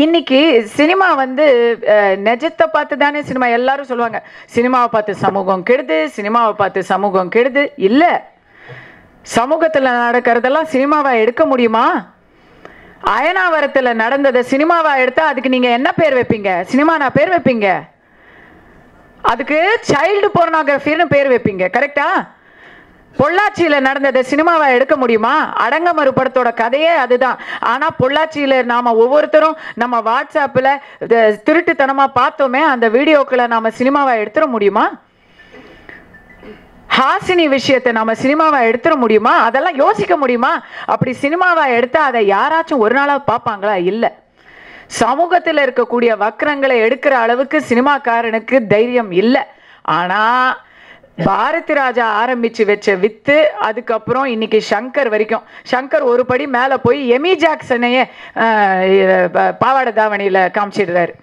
இன்னைக்கு சினிமா வந்து நிஜத்தை பார்த்து தானே சினிமா எல்லாரும் சொல்லுவாங்க. சினிமாவை பார்த்து சமூகம் கெடுது, சினிமாவை பார்த்து சமூகம் கெடுது. இல்லை, சமூகத்தில் நடக்கிறதெல்லாம் சினிமாவா எடுக்க முடியுமா? அயனாவரத்தில் நடந்ததை சினிமாவா எடுத்தா அதுக்கு நீங்க என்ன பேர் வைப்பீங்க? சினிமா நான் பேர் வைப்பீங்க, அதுக்கு சைல்டு போர்னோகிராஃபின்னு பேர் வைப்பீங்க. கரெக்டா? பொள்ளாச்சியில் நடந்ததை சினிமாவை எடுக்க முடியுமா? அடங்கமறு படத்தோட கதையே அதுதான். ஆனால் பொள்ளாச்சியில் நாம் ஒவ்வொருத்தரும் நம்ம வாட்ஸ்அப்பில் திருட்டுத்தனமாக பார்த்தோமே, அந்த வீடியோக்களை நாம் சினிமாவை எடுத்துட முடியுமா? ஹாசினி விஷயத்தை நம்ம சினிமாவை எடுத்துட முடியுமா? அதெல்லாம் யோசிக்க முடியுமா? அப்படி சினிமாவை எடுத்தா அதை யாராச்சும் ஒரு நாளாக பார்ப்பாங்களா? இல்லை. சமூகத்தில் இருக்கக்கூடிய வக்கரங்களை எடுக்கிற அளவுக்கு சினிமாக்காரனுக்கு தைரியம் இல்லை. ஆனால் பாரதி ராஜா ஆரம்பிச்சு வச்ச வித்து, அதுக்கப்புறம் இன்னைக்கு சங்கர் வரைக்கும், சங்கர் ஒரு படி மேலே போய் எமி ஜாக்சனையே பாவாடை தாவணியில் காமிச்சிடுறாரு.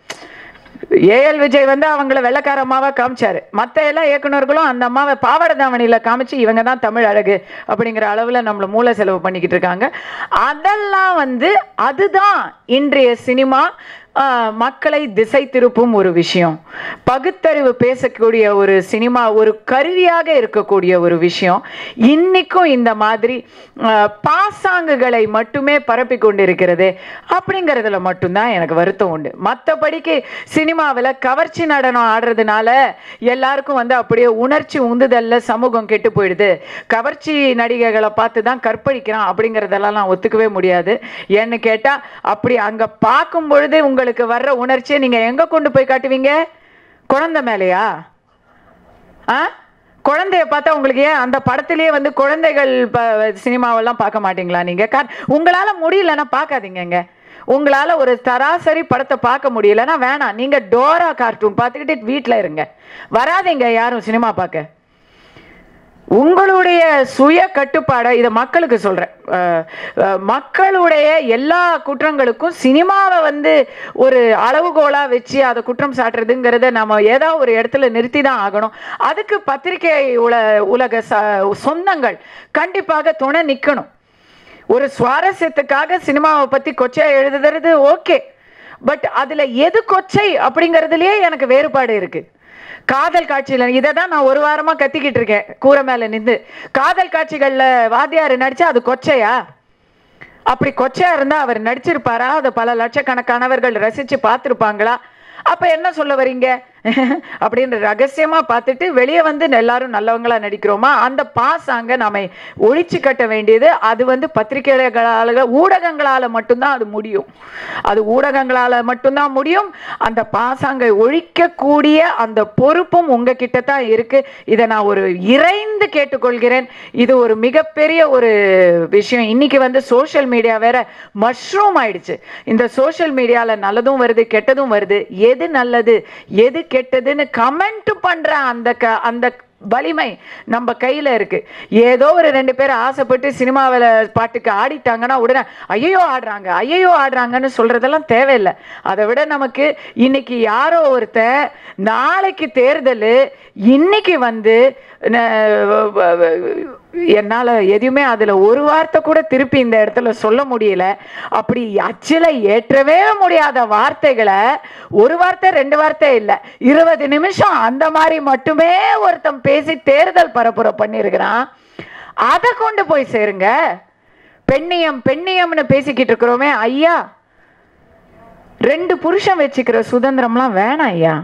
ஏஎல் விஜய் வந்து அவங்கள வெள்ளக்கார அம்மாவை காமிச்சாரு. மற்ற எல்லா இயக்குநர்களும் அந்த அம்மாவை பாவாடை தாவணியில் காமிச்சு இவங்க தான் தமிழ் அழகு அப்படிங்கிற அளவில் நம்மளை மூல செலவு பண்ணிக்கிட்டு இருக்காங்க. அதெல்லாம் வந்து அதுதான் இன்றைய சினிமா மக்களை திசை திருப்பும் ஒரு விஷயம். பகுத்தறிவு பேசக்கூடிய ஒரு சினிமா ஒரு கருவியாக இருக்கக்கூடிய ஒரு விஷயம். இன்னைக்கும் இந்த மாதிரி பாசாங்குகளை மட்டுமே பரப்பி கொண்டிருக்கிறது அப்படிங்கிறதுல மட்டும்தான் எனக்கு வருத்தம் உண்டு. மற்றபடிக்கு சினிமாவில் கவர்ச்சி நடனம் ஆடுறதுனால எல்லாருக்கும் வந்து அப்படியே உணர்ச்சி உந்துதல்ல சமூகம் கெட்டு போயிடுது, கவர்ச்சி நடிகைகளை பார்த்து தான் கற்பழிக்கிறான் அப்படிங்கிறதெல்லாம் நான் ஒத்துக்கவே முடியாது. ஏன்னு கேட்டால் அப்படி அங்கே பார்க்கும் பொழுது உங்களுக்கு வர்ற உணர்ச்சியை நீங்க எங்க கொண்டு போய் காட்டுவீங்க? குழந்தை மேலையா? குழந்தைய பார்த்தா உங்களுக்கு ஏன் அந்த படத்திலேயே வந்து குழந்தைகள் சினிமாவெல்லாம் பார்க்க மாட்டீங்களா நீங்க? உங்களால முடியலன்னா பார்க்காதீங்க. உங்களால ஒரு சராசரி படத்தை பார்க்க முடியலன்னா வேணாம், நீங்க டோரா கார்ட்டூன் பார்த்துக்கிட்டு வீட்டில் இருங்க, வராதீங்க யாரும் சினிமா பார்க்க. உங்களுடைய சுய கட்டுப்பாடை இதை மக்களுக்கு சொல்கிறேன். மக்களுடைய எல்லா குற்றங்களுக்கும் சினிமாவை வந்து ஒரு அளவுகோலாக வச்சு அதை குற்றம் சாட்டுறதுங்கிறத நம்ம ஏதாவது ஒரு இடத்துல நிறுத்தி தான் ஆகணும். அதுக்கு பத்திரிகை உலக சொந்தங்கள் கண்டிப்பாக துணை நிற்கணும். ஒரு சுவாரஸ்யத்துக்காக சினிமாவை பற்றி கொச்சை எழுதுறது ஓகே, பட் அதில் எது கொச்சை அப்படிங்கிறதுலையே எனக்கு வேறுபாடு இருக்குது. காதல் காட்சியில் இதை தான் நான் ஒரு வாரமாக கத்திக்கிட்டு இருக்கேன் கூரை மேலே நின்று. காதல் காட்சிகளில் வாத்தியார் நடித்தா அது கொச்சையா? அப்படி கொச்சையா இருந்தால் அவர் நடிச்சிருப்பாரா? அதை பல லட்சக்கணக்கானவர்கள் ரசித்து பார்த்துருப்பாங்களா? அப்போ என்ன சொல்ல வரீங்க அப்படின்னு ரகசியமாக பார்த்துட்டு வெளியே வந்து எல்லாரும் நல்லவங்களா நடிக்கிறோமா? அந்த பாசாங்க நாம ஒழிச்சு கட்ட வேண்டியது. அது வந்து பத்திரிகைகளால் ஊடகங்களால் மட்டும்தான் அது முடியும். அது ஊடகங்களால் மட்டும்தான் முடியும். அந்த பாசாங்கை ஒழிக்கக்கூடிய அந்த பொறுப்பும் உங்ககிட்ட தான் இருக்கு. இதை நான் ஒரு இறைந்து கேட்டுக்கொள்கிறேன். இது ஒரு மிகப்பெரிய ஒரு விஷயம். இன்னைக்கு வந்து சோஷியல் மீடியா வேற மஷ்ரூம் ஆயிடுச்சு. இந்த சோஷியல் மீடியாவில் நல்லதும் வருது கெட்டதும் வருது. எது நல்லது எது கெட்டதுன்னு கமெண்ட் பண்ற அந்த வலிமை நம்ம கையில இருக்கு. ஏதோ ஒரு 2 பேர் ஆசைப்பட்டு சினிமாவில் பாட்டுக்கு ஆடிட்டாங்கன்னா உடனே ஐயோ ஆடுறாங்கன்னு சொல்றதெல்லாம் தேவையில்லை. அதை விட நமக்கு இன்னைக்கு யாரோ ஒருத்தர் நாளைக்கு தேர்தல், இன்னைக்கு வந்து என்னால் எதுவுமே அதில் ஒரு வார்த்தை கூட திருப்பி இந்த இடத்துல சொல்ல முடியல. அப்படி அச்சில் ஏற்றவே முடியாத வார்த்தைகளை ஒரு வார்த்தை 2 வார்த்தை இல்லை 20 நிமிஷம் அந்த மாதிரி மட்டுமே ஒருத்தன் பேசி தேர்தல் பரப்புரை பண்ணியிருக்கிறான். அதை கொண்டு போய் சேருங்க. பெண்ணியம்னு பேசிக்கிட்டு இருக்கிறோமே ஐயா, 2 புருஷன் வச்சுக்கிற சுதந்திரம்லாம் வேணாம் ஐயா,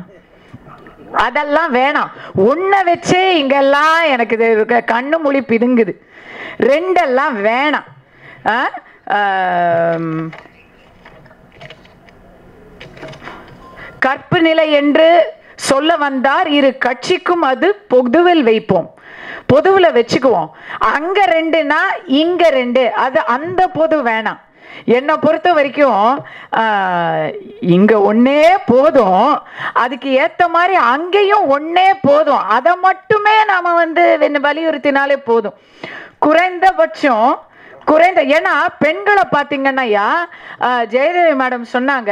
அதெல்லாம் வேணாம். ஒன்ன வச்சே இங்கெல்லாம் எனக்கு கண்ணு மொழி பிதுங்குது. 2 வேணாம். கற்பு நிலை என்று சொல்ல வந்தார், இரு கட்சிக்கும் அது பொதுவில் வைப்போம், பொதுவில் வச்சுக்குவோம். அங்க 2னா இங்க 2, அது அந்த பொது வேணாம். என்னை பொறுத்த வரைக்கும் இங்க ஒன்னே போதும், அதுக்கு ஏத்த மாதிரி அங்கேயும் ஒன்னே போதும். அதை மட்டுமே நாம வந்து வலியுறுத்தினாலே போதும். குறைந்தபட்சம் ஏன்னா பெண்களை பார்த்தீங்கன்னா ஜெயதேவி மேடம் சொன்னாங்க,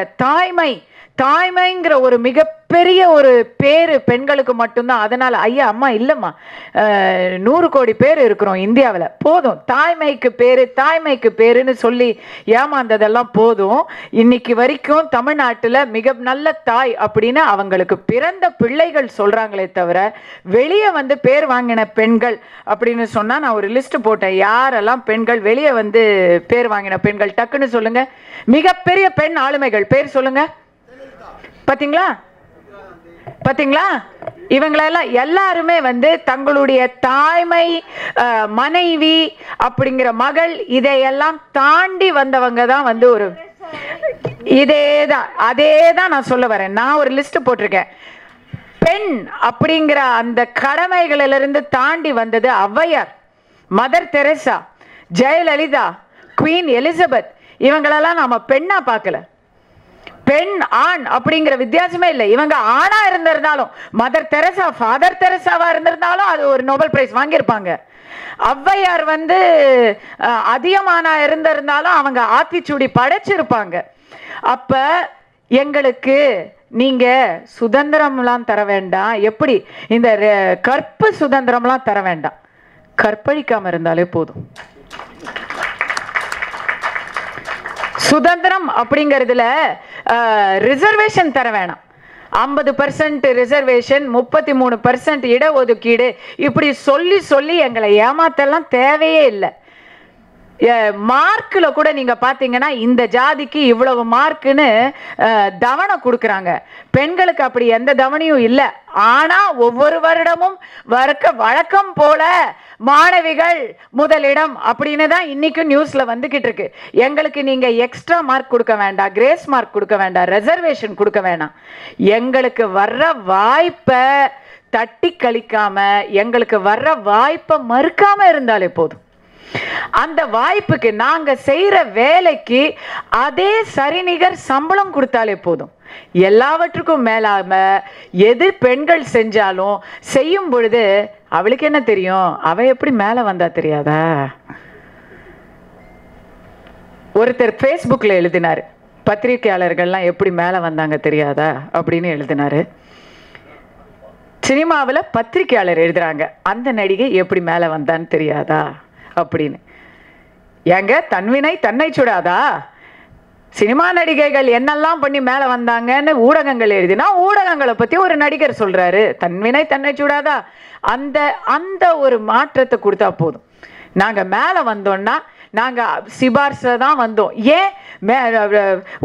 தாய்மைங்கிற ஒரு மிகப்பெரிய ஒரு பேரு பெண்களுக்கு மட்டும்தான். அதனால ஐயா அம்மா இல்லம்மா, 100 கோடி பேர் இருக்கிறோம் இந்தியாவில், போதும் தாய்மைக்கு பேரு தாய்மைக்கு பேருன்னு சொல்லி ஏமாந்ததெல்லாம் போதும். இன்னைக்கு வரைக்கும் தமிழ்நாட்டில் மிக நல்ல தாய் அப்படின்னு அவங்களுக்கு பிறந்த பிள்ளைகள் சொல்றாங்களே தவிர வெளியே வந்து பேர் வாங்கின பெண்கள் அப்படின்னு சொன்னா நான் ஒரு லிஸ்ட் போட்டேன். யாரெல்லாம் பெண்கள் வெளியே வந்து பேர் வாங்கின பெண்கள் டக்குன்னு சொல்லுங்க. மிகப்பெரிய பெண் ஆளுமைகள் பேர் சொல்லுங்க. பாத்தீங்களா பாத்தீங்களா? இவங்களெல்லாம் எல்லாருமே வந்து தங்களுடைய தாய்மை, மனைவி அப்படிங்கிற மகள், இதையெல்லாம் தாண்டி வந்தவங்க தான் வந்து ஒரு அதேதான் நான் சொல்ல வரேன். நான் ஒரு லிஸ்ட் போட்டிருக்கேன். பெண் அப்படிங்கிற அந்த கடமைகளிலிருந்து தாண்டி வந்தது Avvaiyar, Mother Teresa, Jayalalithaa, Queen Elizabeth. இவங்களெல்லாம் நாம பெண்ணா பார்க்கல. பெண் ஆண் அப்படிங்கிற வித்தியாசமே இல்லை. இவங்க ஆணா இருந்திருந்தாலும், மதர் தெரேசா ஃபாதர் தெரேசாவா இருந்திருந்தாலும் அது ஒரு நோபல் பிரைஸ் வாங்கியிருப்பாங்க. ஔவையார் வந்து அதிகமானா இருந்திருந்தாலும் அவங்க ஆத்திச்சூடி படைச்சிருப்பாங்க. அப்ப எங்களுக்கு நீங்க சுதந்திரம்லாம் தர வேண்டாம். எப்படி இந்த கற்பு சுதந்திரம்லாம் தர வேண்டாம், கற்பழிக்காம இருந்தாலே போதும். சுதந்திரம் அப்படிங்கிறதுல ரிசர்வேஷன் தர வேணாம். 50% ரிசர்வேஷன், 33% இடஒதுக்கீடு, இப்படி சொல்லி சொல்லி எங்களை ஏமாத்தெல்லாம் தேவையே இல்லை. மார்க்கில் கூட நீங்க பாத்தீங்கன்னா இந்த ஜாதிக்கு இவ்வளவு மார்க்குன்னு தவணை கொடுக்குறாங்க. பெண்களுக்கு அப்படி எந்த தவணையும் இல்லை. ஆனா ஒவ்வொரு வருடமும் வழக்கம் போல மாணவிகள் முதலிடம் அப்படின்னு தான் இன்னைக்கும் நியூஸ்ல வந்துகிட்டு இருக்கு. எங்களுக்கு நீங்க எக்ஸ்ட்ரா மார்க் கொடுக்க வேண்டாம், கிரேஸ் மார்க் கொடுக்க வேண்டாம், ரிசர்வேஷன் கொடுக்க வேண்டாம். எங்களுக்கு வர்ற வாய்ப்பை தட்டி கழிக்காம, எங்களுக்கு வர்ற வாய்ப்பை மறுக்காம இருந்தாலே போதும். அந்த வாய்ப்புக்கு, நாங்க செய்யற வேலைக்கு அதே சரிநிகர் சம்பளம் கொடுத்தாலே போதும். எல்லாவற்றுக்கும் மேலாம எது பெண்கள் செஞ்சாலும் செய்யும் பொழுது அவளுக்கு என்ன தெரியும், அவ எப்படி மேல வந்தா தெரியாதா? ஒருத்தர் ஃபேஸ்புக்ல எழுதினாரு, பத்திரிகையாளர்கள்லாம் எப்படி மேல வந்தாங்க தெரியாதா அப்படின்னு எழுதினாரு. சினிமாவில் பத்திரிகையாளர் எழுதுறாங்க, அந்த நடிகை எப்படி மேல வந்தான்னு தெரியாதா அப்படின்னு. ஏங்க தன்வினை தன்னை சுடாதா? சினிமா நடிகைகள் என்னெல்லாம் பண்ணி மேல வந்தாங்கன்னு ஊடகங்கள் எழுதினா ஊடகங்களை பத்தி ஒரு நடிகர் சொல்றாரு, தன்வினை தன்னை சுடாதா? அந்த அந்த ஒரு மாற்றத்தை கொடுத்தா போதும். நாங்க மேல வந்தோம்னா நாங்க சிபார்ச தான் வந்தோம். ஏன்?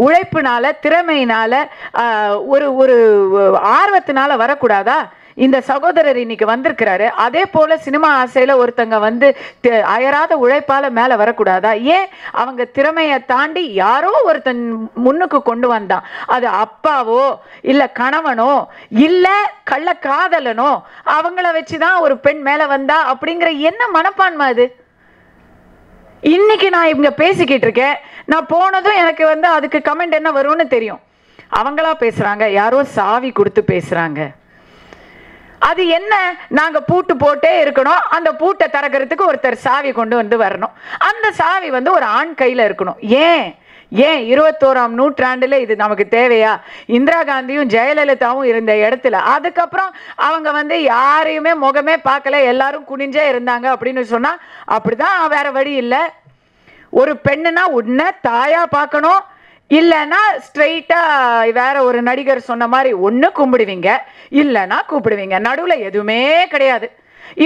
உழைப்புனால, திறமையினால, ஒரு ஒரு ஆர்வத்தினால வரக்கூடாதா? இந்த சகோதரர் இன்னைக்கு வந்திருக்கிறாரு. அதே போல சினிமா ஆசையில ஒருத்தங்க வந்து அயராத உழைப்பால மேல வரக்கூடாதா? ஏன்? அவங்க திறமையை தாண்டி யாரோ ஒருத்தன் முன்னுக்கு கொண்டு வந்தான். அது அப்பாவோ இல்ல கணவனோ இல்ல கள்ள காதலனோ, அவங்கள வச்சுதான் ஒரு பெண் மேல வந்தா அப்படிங்கிற என்ன மனப்பான்மை அது? இன்னைக்கு நான் இங்க பேசிக்கிட்டு இருக்கேன், நான் போனதும் எனக்கு வந்து அதுக்கு கமெண்ட் என்ன வரும்னு தெரியும். அவங்களா பேசுறாங்க, யாரோ சாவி கொடுத்து பேசுறாங்க. அது என்ன? நாங்க பூட்டு போட்டே இருக்கணும், அந்த பூட்டை திறக்கிறதுக்கு ஒருத்தர் சாவி கொண்டு வந்து வரணும். அந்த சாவி வந்து ஒரு ஆண் கையில இருக்கணும். ஏன்? 21ஆம் நூற்றாண்டுல இது நமக்கு தேவையா? இந்திரா காந்தியும் ஜெயலலிதாவும் இருந்த இடத்துல அதுக்கப்புறம் அவங்க வந்து யாரையுமே முகமே பார்க்கல, எல்லாரும் குனிஞ்சே இருந்தாங்க அப்படின்னு சொன்னா அப்படிதான், வேற வழி இல்லை. ஒரு பெண்ணுனா உன்னை தாயா பார்க்கணும், இல்லைன்னா ஸ்ட்ரெயிட்டா வேற ஒரு நடிகர் சொன்ன மாதிரி ஒண்ணு கும்பிடுவீங்க இல்லைன்னா கூப்பிடுவீங்க, நடுவுல எதுவுமே கிடையாது.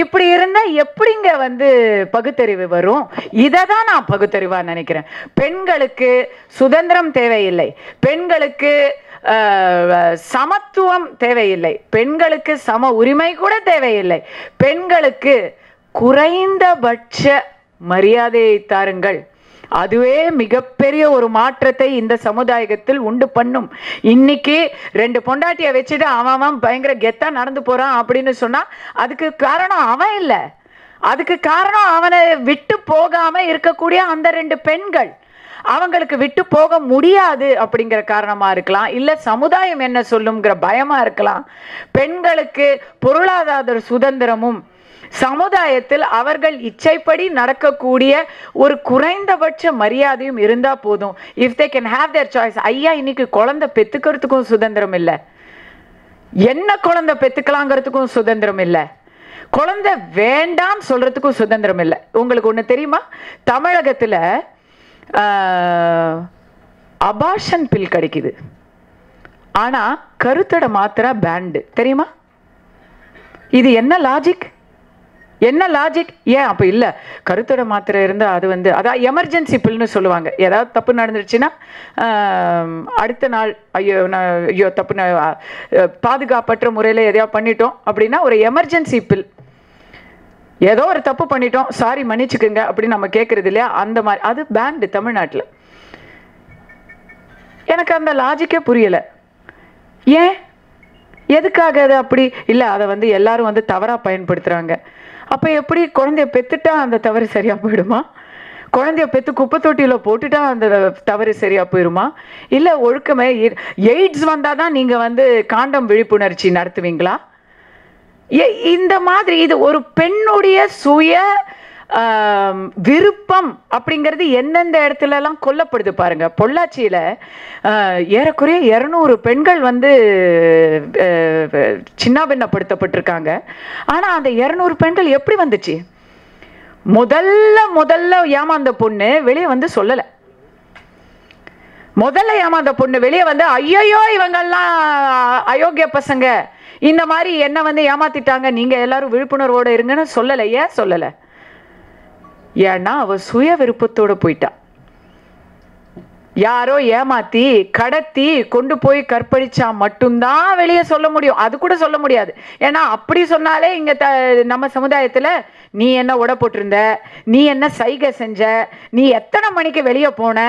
இப்படி இருந்தா எப்படிங்க வந்து பகுத்தறிவு வரும்? இதை தான் நான் பகுத்தறிவா நினைக்கிறேன். பெண்களுக்கு சுதந்திரம் தேவையில்லை, பெண்களுக்கு சமத்துவம் தேவையில்லை, பெண்களுக்கு சம உரிமை கூட தேவையில்லை. பெண்களுக்கு குறைந்தபட்ச மரியாதையை தாருங்கள். அதுவே மிகப்பெரிய ஒரு மாற்றத்தை இந்த சமுதாயத்தில் உண்டு பண்ணும். இன்னைக்கு 2 பொண்டாட்டியை வச்சுட்டு அவன் பயங்கர கெத்தா நடந்து போறான் அப்படின்னு சொன்னா அதுக்கு காரணம் அவன் இல்ல, அதுக்கு காரணம் அவனை விட்டு போகாம இருக்கக்கூடிய அந்த 2 பெண்கள். அவங்களுக்கு விட்டு போக முடியாது அப்படிங்கிற காரணமா இருக்கலாம், இல்ல சமுதாயம் என்ன சொல்லுங்கிற பயமா இருக்கலாம். பெண்களுக்கு பொருளாதார சுதந்திரமும் சமுதாயத்தில் அவர்கள் இச்சைப்படி நடக்கக்கூடிய ஒரு குறைந்தபட்ச மரியாதையும் இருந்தா போதும். If they can have their choice. ஐயா, இன்னைக்கு குழந்தை பெத்துக்கிறதுக்கும் சுதந்திரம் இல்லை, என்ன குழந்தை பெத்துக்கலாங்கிறதுக்கும் சுதந்திரம் இல்லை, குழந்தை வேண்டாம் சொல்றதுக்கும் சுதந்திரம் இல்லை. உங்களுக்கு ஒண்ணு தெரியுமா, தமிழகத்துல அபார்ஷன் பில் கிடைக்குது, ஆனா கருத்தடை மாத்திரை பேண்டு. தெரியுமா? இது என்ன லாஜிக்? என்ன லாஜிக்? ஏன் அப்ப இல்ல கருத்தடை மாத்திரை இருந்தா அது வந்து அதான் எமர்ஜென்சி பில்னு சொல்லுவாங்க. ஏதாவது தப்பு நடந்துருச்சுன்னா அடுத்த நாள் ஐயோ தப்பு, பாதுகாப்பற்ற முறையில் எதையாவது பண்ணிட்டோம் அப்படின்னா ஒரு எமர்ஜென்சி பில், ஏதோ ஒரு தப்பு பண்ணிட்டோம் சாரி மன்னிச்சுக்குங்க அப்படின்னு நம்ம கேட்கறது இல்லையா, அந்த மாதிரி அது பேண்டு தமிழ்நாட்டில். எனக்கு அந்த லாஜிக்கே புரியல. ஏன், எதுக்காக அது அப்படி இல்லை? அதை வந்து எல்லாரும் வந்து தவறாக பயன்படுத்துகிறாங்க. அப்போ எப்படி குழந்தைய பெற்றுட்டா அந்த தவறு சரியாக போயிடுமா? குழந்தைய பெற்று குப்பை தொட்டியில் போட்டுட்டா அந்த தவறு சரியாக போயிடுமா? இல்லை ஒழுக்கமே எய்ட்ஸ் வந்தால் தான் நீங்கள் வந்து காண்டம் விழிப்புணர்ச்சி நடத்துவீங்களா? இந்த மாதிரி இது ஒரு பெண்ணுடைய சுய விருப்பம் அப்படிங்கிறது எந்தெந்த இடத்துல எல்லாம் கொல்லப்படுது பாருங்க. பொள்ளாச்சியில ஏறக்குறைய 200 பெண்கள் வந்து சின்னாபின்னப்படுத்தப்பட்டிருக்காங்க. ஆனா அந்த 200 பெண்கள் எப்படி வந்துச்சு? முதல்ல ஏமாந்த பொண்ணு வெளியே வந்து சொல்லல. முதல்ல ஏமாந்த பொண்ணு வெளியே வந்து ஐயோ இவங்கெல்லாம் அயோக்கிய பசங்க, இந்த மாதிரி என்ன வந்து ஏமாத்திட்டாங்க, நீங்க எல்லாரும் விழிப்புணர்வோட இருங்கன்னு சொல்லல. ஏன் சொல்லல? ஏன்னா அவ சுய விருப்பத்தோட போயிட்டா. யாரோ ஏமாத்தி கடத்தி கொண்டு போய் கற்பழிச்சா மட்டும்தான் வெளியே சொல்ல முடியும். அது கூட சொல்ல முடியாது. ஏன்னா அப்படி சொன்னாலே இங்க நம்ம சமுதாயத்துல நீ என்ன உட போட்டிருந்த, நீ என்ன சைகை செஞ்ச, நீ எத்தனை மணிக்கு வெளியே போன,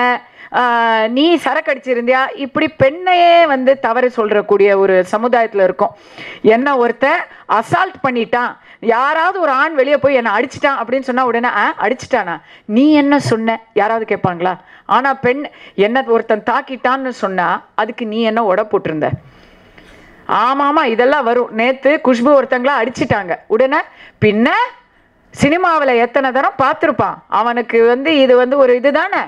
நீ சரக்கு அடிச்சிருந்தியா, இப்படி பெண்ணையே வந்து தவறு சொல்றக்கூடிய ஒரு சமுதாயத்துல இருக்கும். என்ன ஒருத்தன் அசால்ட் பண்ணிட்டான், யாராவது ஒரு ஆண் வெளியே போய் என்ன அடிச்சிட்டான் அப்படின்னு சொன்னா உடனே அடிச்சிட்டானா நீ என்ன சொன்ன யாராவது கேட்பாங்களா? ஆனா பெண் என்ன ஒருத்தன் தாக்கிட்டான்னு சொன்னா அதுக்கு நீ என்ன உட போட்டிருந்த? ஆமாமா இதெல்லாம் வரும். நேத்து குஷ்பு ஒருத்தங்களா அடிச்சிட்டாங்க, உடனே பின்ன சினிமாவில் எத்தனை தரம் பார்த்துருப்பான், அவனுக்கு வந்து இது வந்து ஒரு இதுதானே,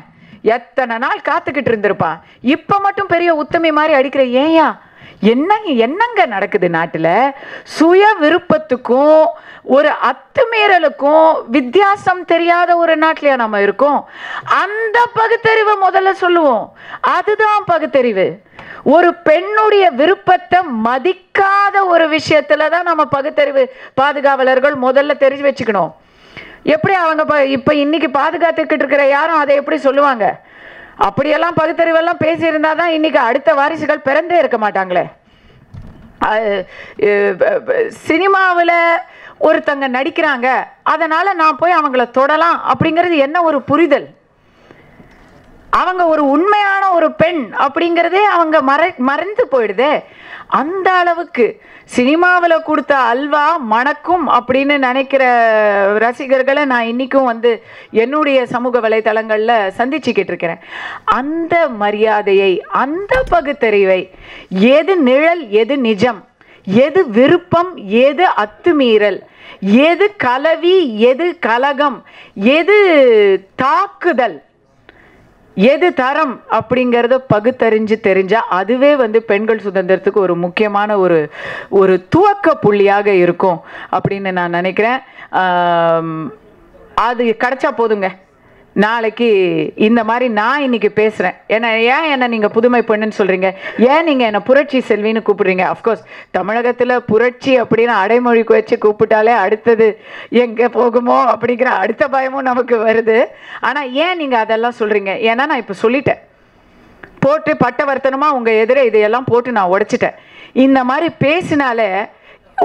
எத்தனை நாள் காத்துக்கிட்டு இருந்திருப்பான். இப்ப மட்டும் பெரிய உத்தமி மாதிரி அடிக்கிற ஏயா? என்னங்க நடக்குது நாட்டுல? சுய விருப்பத்துக்கும் ஒரு அத்துமீறலுக்கும் வித்தியாசம் தெரியாத ஒரு நாட்டிலயா நம்ம இருக்கோம்? அந்த பகுத்தறிவை முதல்ல சொல்லுவோம். அதுதான் பகுத்தறிவு. ஒரு பெண்ணுடைய விருப்பத்தை மதிக்காத ஒரு விஷயத்துலதான் நம்ம பகுத்தறிவு பாதுகாவலர்கள் முதல்ல தெரிஞ்சு வச்சுக்கணும். எப்படி அவங்க இப்ப இன்னைக்கு பாதுகாத்துக்கிட்டு இருக்கிற யாரும் அதை எப்படி சொல்லுவாங்க? அப்படியெல்லாம் பகுத்தறிவெல்லாம் பேசியிருந்தாதான் இன்னைக்கு அடுத்த வாரிசுகள் பிறந்தே இருக்க மாட்டாங்களே. சினிமாவில் ஒருத்தங்க நடிக்கிறாங்க, அதனால நான் போய் அவங்கள தொடலாம் அப்படிங்கிறது என்ன ஒரு புரிதல்? அவங்க ஒரு உண்மையான ஒரு பெண் அப்படிங்கிறதே அவங்க மறைந்து போயிடுதே. அந்த அளவுக்கு சினிமாவில் கொடுத்த அல்வா மணக்கும் அப்படின்னு நினைக்கிற ரசிகர்களை நான் இன்னைக்கும் வந்து என்னுடைய சமூக வலைதளங்களில் சந்திச்சுக்கிட்டு இருக்கிறேன். அந்த மரியாதையை, அந்த பகுத்தறிவை, எது நிழல் எது நிஜம், எது விருப்பம் எது அத்துமீறல், எது கலவி எது கலகம், எது தாக்குதல் எது தரம் அப்படிங்கிறத பகுத்தறிஞ்சு தெரிஞ்சா அதுவே வந்து பெண்கள் சுதந்திரத்துக்கு ஒரு முக்கியமான ஒரு துவக்க புள்ளியாக இருக்கும் அப்படின்னு நான் நினைக்கிறேன். அது கிடைச்சா போதுங்க. நாளைக்கு இந்த மாதிரி நான் இன்னைக்கு பேசுறேன். ஏன் என்ன நீங்க புதுமை பெண்ணுன்னு சொல்றீங்க? ஏன் நீங்க என்ன புரட்சி செல்வின்னு கூப்பிடுறீங்க? அஃப்கோர்ஸ் தமிழகத்துல புரட்சி அப்படின்னு அடைமொழிக்கு வச்சு கூப்பிட்டாலே அடுத்தது எங்க போகுமோ அப்படிங்கிற அடுத்த பயமும் நமக்கு வருது. ஆனா ஏன் நீங்க அதெல்லாம் சொல்றீங்க? ஏன்னா நான் இப்ப சொல்லிட்டேன், போட்டு பட்டவர்த்தனமா உங்க எதிரே இதையெல்லாம் போட்டு நான் உடைச்சிட்டேன். இந்த மாதிரி பேசினாலே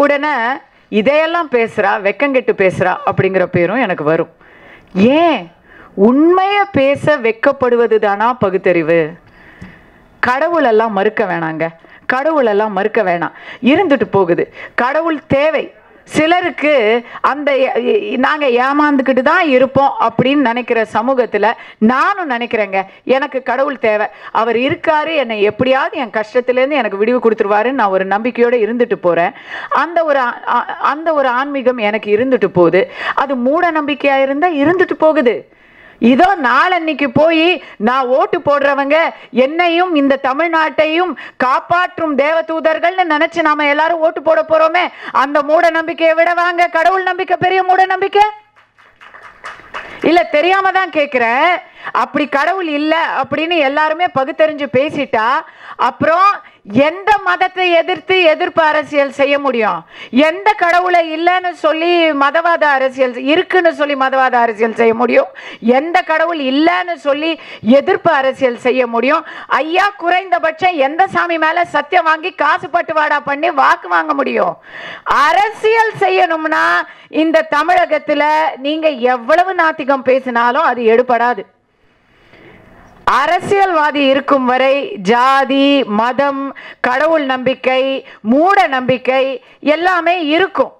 உடனே இதையெல்லாம் பேசுறா, வெக்கங்கெட்டு பேசுறா அப்படிங்கிற பேரும் எனக்கு வரும். ஏன் உண்மையை பேச வெக்கப்படுவது தானா பகுத்தறிவு? கடவுளெல்லாம் மறுக்க வேணாங்க, கடவுளெல்லாம் மறுக்க வேணாம், இருந்துட்டு போகுது. கடவுள் தேவை, சிலருக்கு அந்த நாங்கள் ஏமாந்துக்கிட்டு தான் இருப்போம் அப்படின்னு நினைக்கிற சமூகத்தில் நானும் நினைக்கிறேங்க, எனக்கு கடவுள் தேவை, அவர் இருக்காரு, என்னை எப்படியாவது என் கஷ்டத்துலேருந்து எனக்கு விடிவு கொடுத்துருவாருன்னு நான் ஒரு நம்பிக்கையோடு இருந்துட்டு போகிறேன். அந்த ஒரு ஆன்மீகம் எனக்கு இருந்துட்டு போகுது. அது மூட நம்பிக்கையாக இருந்தால் இருந்துட்டு போகுது. இதோ நாளன்னைக்கு போய் நான் ஓட்டு போடுறவங்க என்னையும் இந்த தமிழ்நாட்டையும் காப்பாற்றும் தேவதூதர்கள்னு நினைச்சு நாம எல்லாரும் ஓட்டு போட போறோமே, அந்த மூட நம்பிக்கையை விட வாங்க கடவுள் நம்பிக்கை பெரிய மூட நம்பிக்கை இல்ல? தெரியாம தான் கேட்கிறேன். அப்படி கடவுள் இல்லை அப்படின்னு எல்லாருமே பகுத்தறிஞ்சு பேசிட்டா அப்புறம் எந்த மதத்தை எதிர்ப்பு அரசியல் செய்ய முடியும்? எந்த கடவுளை இல்லைன்னு சொல்லி மதவாத அரசியல் இருக்குன்னு சொல்லி மதவாத அரசியல் செய்ய முடியும்? எந்த கடவுள் இல்லைன்னு சொல்லி எதிர்ப்பு அரசியல் செய்ய முடியும்? ஐயா, குறைந்தபட்சம் எந்த சாமி மேல சத்தியம் வாங்கி காசு பட்டுவாடா பண்ணி வாக்கு வாங்க முடியும்? அரசியல் செய்யணும்னா இந்த தமிழகத்துல நீங்க எவ்வளவு நாத்திகம் பேசினாலும் அது எடுபடாது. அரசியல்வாதி இருக்கும் வரை ஜாதி, மதம், கடவுள் நம்பிக்கை, மூட நம்பிக்கை எல்லாமே இருக்கும்.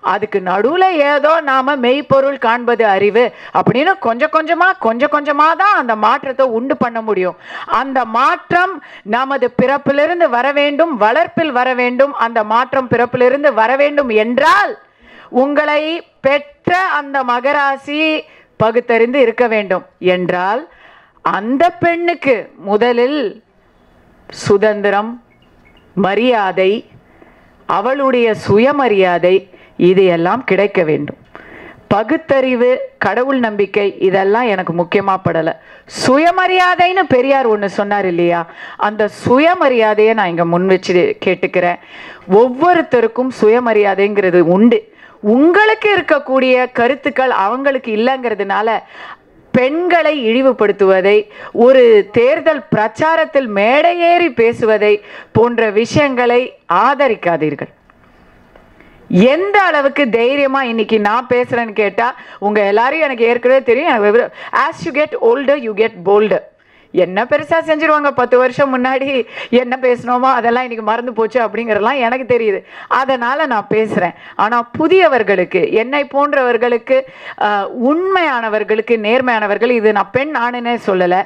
அதுக்கு நடுவில் ஏதோ நாம மெய்ப்பொருள் காண்பது அறிவு அப்படின்னு கொஞ்சம் கொஞ்சமா தான் அந்த மாற்றத்தை உண்டு பண்ண முடியும். அந்த மாற்றம் நமது பிறப்பிலிருந்து வர வேண்டும், வளர்ப்பில் வர வேண்டும். அந்த மாற்றம் பிறப்பிலிருந்து வர வேண்டும் என்றால் உங்களை பெற்ற அந்த மகராசி பகுத்தறிந்து இருக்க வேண்டும் என்றால் அந்த பெண்ணுக்கு முதலில் சுதந்திரம், மரியாதை, அவளுடைய சுயமரியாதை இதையெல்லாம் கிடைக்க வேண்டும். பகுத்தறிவு, கடவுள் நம்பிக்கை இதெல்லாம் எனக்கு முக்கியமா படலை. சுயமரியாதைன்னு பெரியார் ஒன்று சொன்னார் இல்லையா, அந்த சுயமரியாதையை நான் இங்கே முன் வச்சு கேட்டுக்கிறேன். ஒவ்வொருத்தருக்கும் சுயமரியாதைங்கிறது உண்டு. உங்களுக்கு இருக்கக்கூடிய கருத்துக்கள் அவங்களுக்கு இல்லைங்கிறதுனால பெண்களை இழிவுபடுத்துவதை, ஒரு தேர்தல் பிரச்சாரத்தில் மேடையேறி பேசுவதை போன்ற விஷயங்களை ஆதரிக்காதீர்கள். எந்த அளவுக்கு தைரியமா இன்னைக்கு நான் பேசுறேன்னு கேட்டா உங்க எல்லாரையும் எனக்கு ஏற்கனவே தெரியும். as you get older you get bolder. என்ன பெருசா செஞ்சிருவாங்க, 10 வருஷம் முன்னாடி என்ன பேசணுமோ அதெல்லாம் இன்னைக்கு மறந்து போச்சு அப்படிங்கிறதெல்லாம் எனக்கு தெரியுது. அதனால நான் பேசுறேன். ஆனா புதியவர்களுக்கு, என்னை போன்றவர்களுக்கு, உண்மையானவர்களுக்கு, நேர்மையானவர்கள், இது நான் பெண் ஆணுன்னே சொல்லலை,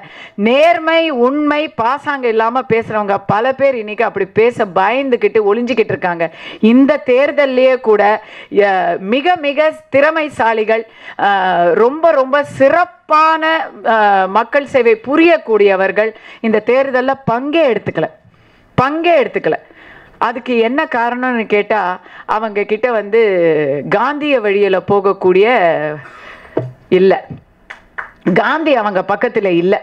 நேர்மை, உண்மை, பாசாங்க இல்லாம பேசுறவங்க பல பேர் இன்னைக்கு அப்படி பேச பயந்துக்கிட்டு ஒளிஞ்சுக்கிட்டு இருக்காங்க. இந்த தேர்தல்லையே கூட மிக மிக திறமைசாலிகள், ரொம்ப ரொம்ப சிறப்பான மக்கள் சேவை புரியக்கூடியவர்கள் இந்த தேர்தலில் பங்கே எடுத்துக்கல. அதுக்கு என்ன காரணம்னு கேட்டா அவங்க கிட்ட காந்திய வழியில போகக்கூடிய இல்லை, காந்தி அவங்க பக்கத்துல இல்லை.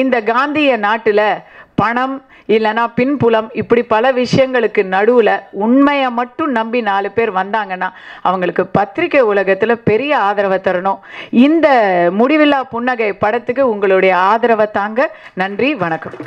இந்த காந்திய நாட்டுல பணம் இல்லைன்னா பின்புலம் இப்படி பல விஷயங்களுக்கு நடுவில் உண்மையை மட்டும் நம்பி 4 பேர் வந்தாங்கன்னா அவங்களுக்கு பத்திரிகை உலகத்தில் பெரிய ஆதரவை தரணும். இந்த முடிவில்லா புன்னகை படத்துக்கு உங்களுடைய ஆதரவை தாங்க. நன்றி, வணக்கம்.